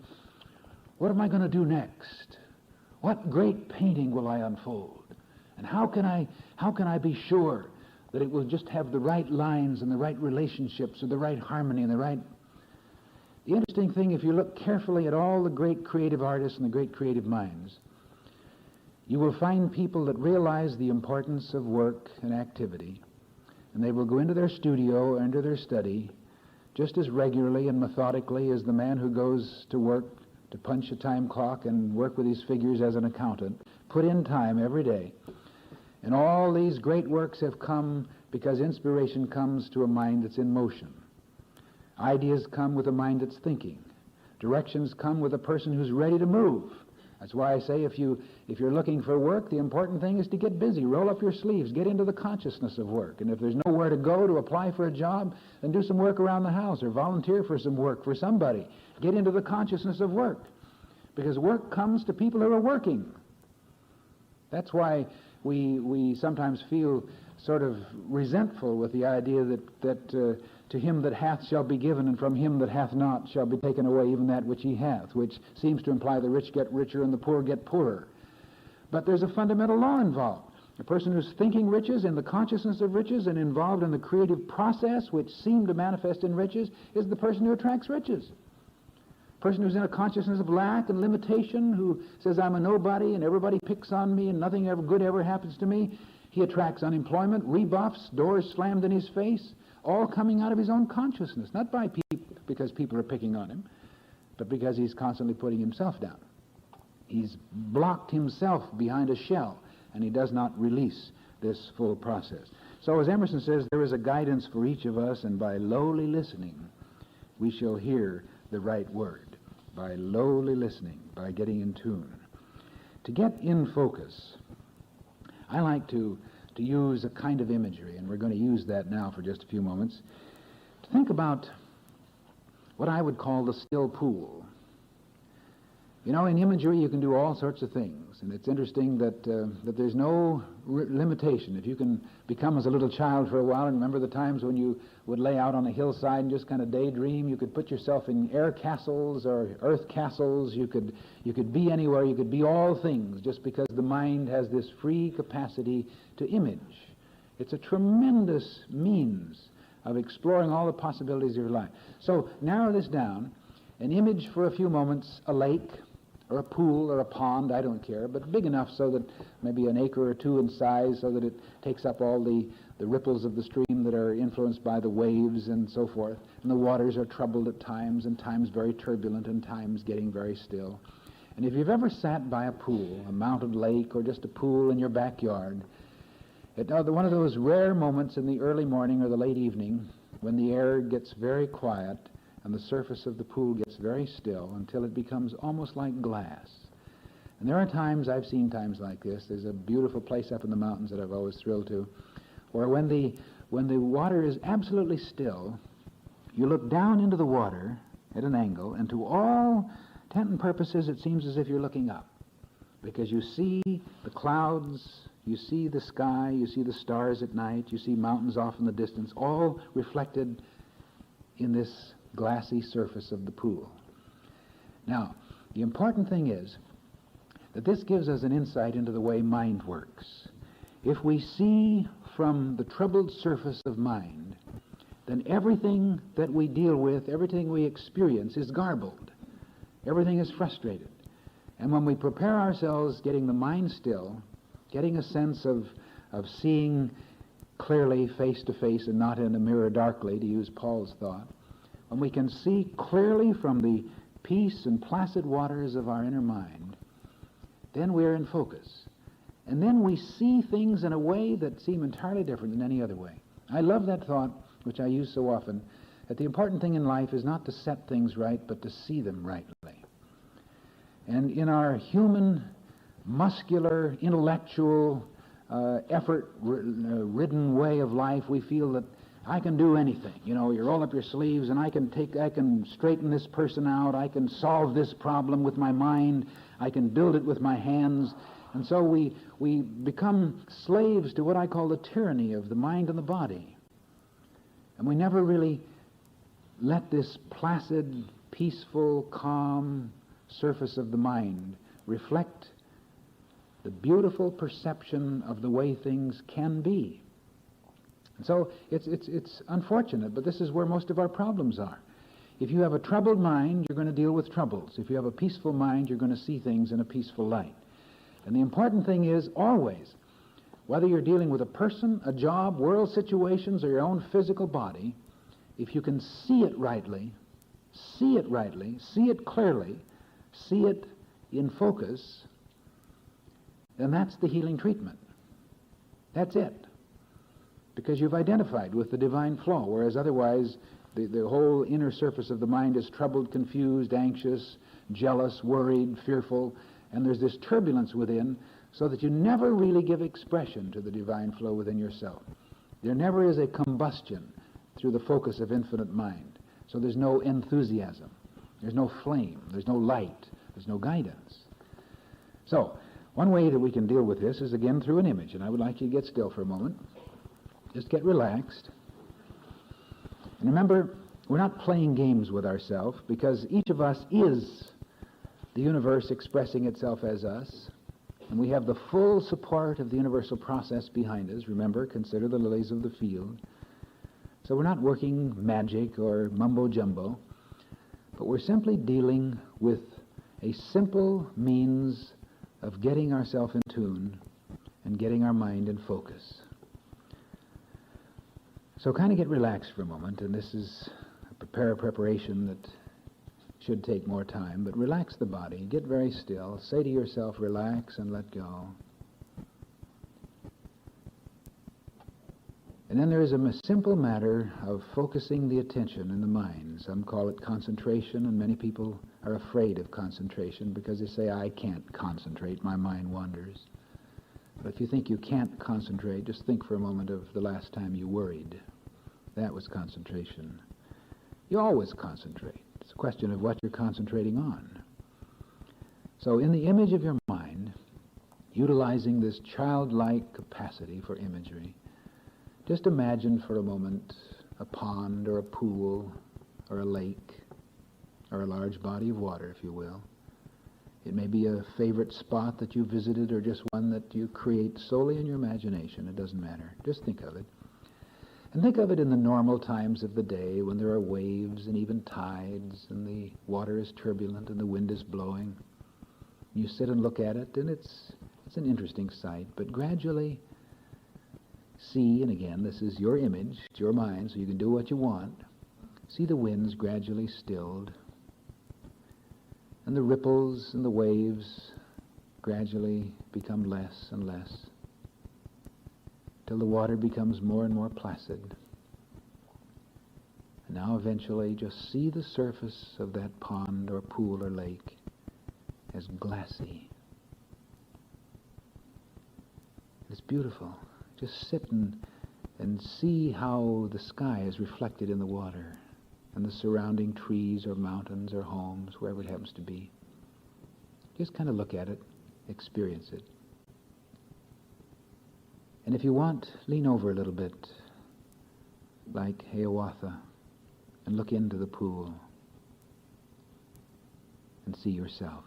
what am I going to do next? What great painting will I unfold? And how can I be sure that it will just have the right lines and the right relationships or the right harmony and the right... The interesting thing, if you look carefully at all the great creative artists and the great creative minds, you will find people that realize the importance of work and activity, and they will go into their studio or into their study just as regularly and methodically as the man who goes to work to punch a time clock and work with his figures as an accountant, put in time every day. And all these great works have come because inspiration comes to a mind that's in motion. Ideas come with a mind that's thinking. Directions come with a person who's ready to move. That's why I say if you're looking for work, the important thing is to get busy. Roll up your sleeves. Get into the consciousness of work. And if there's nowhere to go to apply for a job, then do some work around the house or volunteer for some work for somebody. Get into the consciousness of work. Because work comes to people who are working. That's why we sometimes feel sort of resentful with the idea that to him that hath shall be given, and from him that hath not shall be taken away even that which he hath, which seems to imply the rich get richer and the poor get poorer. But there's a fundamental law involved. A person who's thinking riches, in the consciousness of riches, and involved in the creative process which seem to manifest in riches, is the person who attracts riches. A person who's in a consciousness of lack and limitation, who says, I'm a nobody and everybody picks on me and nothing ever good ever happens to me, he attracts unemployment, rebuffs, doors slammed in his face, all coming out of his own consciousness, not by people because people are picking on him, but because he's constantly putting himself down. He's blocked himself behind a shell, and he does not release this full process. So as Emerson says, there is a guidance for each of us, and by lowly listening, we shall hear the right word. By lowly listening, by getting in tune. To get in focus, I like to use a kind of imagery, and we're going to use that now for just a few moments, to think about what I would call the still pool. You know, in imagery you can do all sorts of things, and it's interesting that there's no limitation. If you can become as a little child for a while and remember the times when you would lay out on a hillside and just kind of daydream, you could put yourself in air castles or earth castles, you could be anywhere, you could be all things, just because the mind has this free capacity to image. It's a tremendous means of exploring all the possibilities of your life. So narrow this down and image for a few moments a lake, or a pool, or a pond, I don't care, but big enough so that maybe an acre or two in size, so that it takes up all the ripples of the stream that are influenced by the waves and so forth. And the waters are troubled at times, and times very turbulent, and times getting very still. And if you've ever sat by a pool, a mountain lake, or just a pool in your backyard, one of those rare moments in the early morning or the late evening when the air gets very quiet and the surface of the pool gets very still until it becomes almost like glass. And there are times, I've seen times like this. There's a beautiful place up in the mountains that I've always thrilled to, where when the water is absolutely still, you look down into the water at an angle, and to all intent and purposes it seems as if you're looking up, because you see the clouds, you see the sky, you see the stars at night, you see mountains off in the distance, all reflected in this glassy surface of the pool. Now, The important thing is that this gives us an insight into the way mind works. If we see from the troubled surface of mind, then everything that we deal with, everything we experience is garbled. Everything is frustrated. And when we prepare ourselves, getting the mind still, getting a sense of seeing clearly face to face and not in a mirror darkly, to use Paul's thought, when we can see clearly from the peace and placid waters of our inner mind, then we're in focus. And then we see things in a way that seem entirely different than any other way. I love that thought, which I use so often, that the important thing in life is not to set things right, but to see them rightly. And in our human, muscular, intellectual, effort-ridden way of life, we feel that I can do anything. You know, you roll up your sleeves and I can straighten this person out, I can solve this problem with my mind, I can build it with my hands. And so we become slaves to what I call the tyranny of the mind and the body. And we never really let this placid, peaceful, calm surface of the mind reflect the beautiful perception of the way things can be. And so it's unfortunate, but this is where most of our problems are. If you have a troubled mind, you're going to deal with troubles. If you have a peaceful mind, you're going to see things in a peaceful light. And the important thing is always, whether you're dealing with a person, a job, world situations, or your own physical body, if you can see it rightly, see it clearly, see it in focus, then that's the healing treatment. That's it. Because you've identified with the divine flow, whereas otherwise the whole inner surface of the mind is troubled, confused, anxious, jealous, worried, fearful, and there's this turbulence within, so that you never really give expression to the divine flow within yourself. There never is a combustion through the focus of infinite mind. So there's no enthusiasm, there's no flame, there's no light, there's no guidance. So one way that we can deal with this is again through an image, and I would like you to get still for a moment. Just get relaxed. And remember, we're not playing games with ourselves, because each of us is the universe expressing itself as us, and we have the full support of the universal process behind us. Remember, consider the lilies of the field. So we're not working magic or mumbo-jumbo, but we're simply dealing with a simple means of getting ourselves in tune and getting our mind in focus. So kind of get relaxed for a moment, and this is a preparation that should take more time, but relax the body, get very still, say to yourself, relax and let go. And then there is a simple matter of focusing the attention in the mind. Some call it concentration, and many people are afraid of concentration because they say, I can't concentrate, my mind wanders. But if you think you can't concentrate, just think for a moment of the last time you worried. That was concentration. You always concentrate. It's a question of what you're concentrating on. So in the image of your mind, utilizing this childlike capacity for imagery, just imagine for a moment a pond or a pool or a lake or a large body of water, if you will. It may be a favorite spot that you visited or just one that you create solely in your imagination. It doesn't matter. Just think of it. And think of it in the normal times of the day when there are waves and even tides and the water is turbulent and the wind is blowing. You sit and look at it, and it's an interesting sight. But gradually see, and again, this is your image, it's your mind, so you can do what you want. See the winds gradually stilled, and the ripples and the waves gradually become less and less, till the water becomes more and more placid. And now eventually just see the surface of that pond or pool or lake as glassy. It's beautiful. Just sit and see how the sky is reflected in the water and the surrounding trees or mountains or homes, wherever it happens to be. Just kind of look at it, experience it. And if you want, lean over a little bit, like Hiawatha, and look into the pool. and see yourself.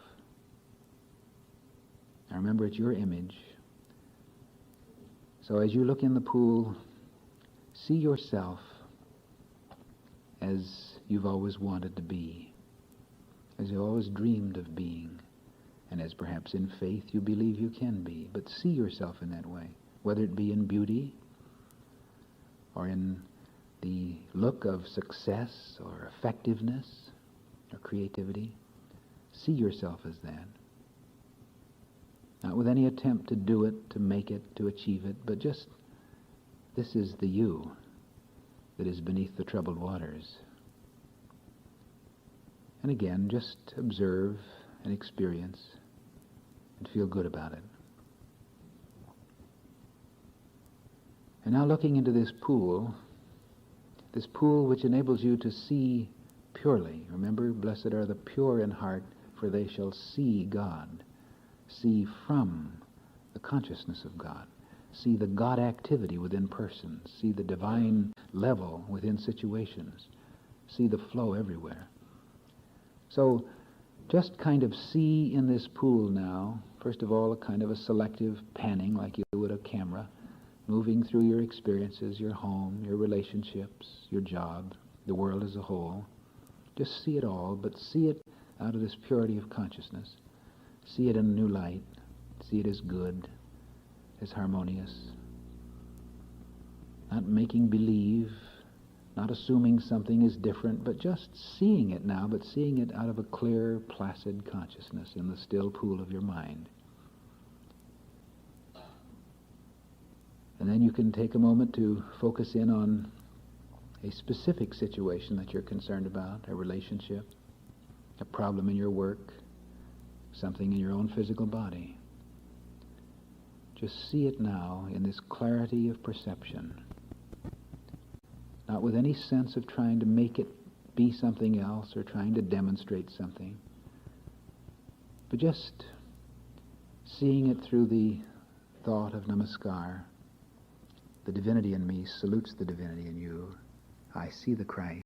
Now remember, it's your image. So as you look in the pool, see yourself as you've always wanted to be, as you've always dreamed of being, and as perhaps in faith you believe you can be. But see yourself in that way, whether it be in beauty or in the look of success or effectiveness or creativity. See yourself as that. Not with any attempt to do it, to make it, to achieve it, but just, this is the you that is beneath the troubled waters. And again, just observe and experience and feel good about it. And now looking into this pool which enables you to see purely. Remember, blessed are the pure in heart, for they shall see God. See from the consciousness of God. See the God activity within persons. See the divine level within situations. See the flow everywhere. So just kind of see in this pool now, first of all, a kind of a selective panning like you would a camera, moving through your experiences, your home, your relationships, your job, the world as a whole. Just see it all, but see it out of this purity of consciousness. See it in a new light. See it as good, as harmonious. Not making believe, not assuming something is different, but just seeing it now, but seeing it out of a clear, placid consciousness in the still pool of your mind. And then you can take a moment to focus in on a specific situation that you're concerned about, a relationship, a problem in your work, something in your own physical body. Just see it now in this clarity of perception, not with any sense of trying to make it be something else or trying to demonstrate something, but just seeing it through the thought of namaskar. The divinity in me salutes the divinity in you. I see the Christ.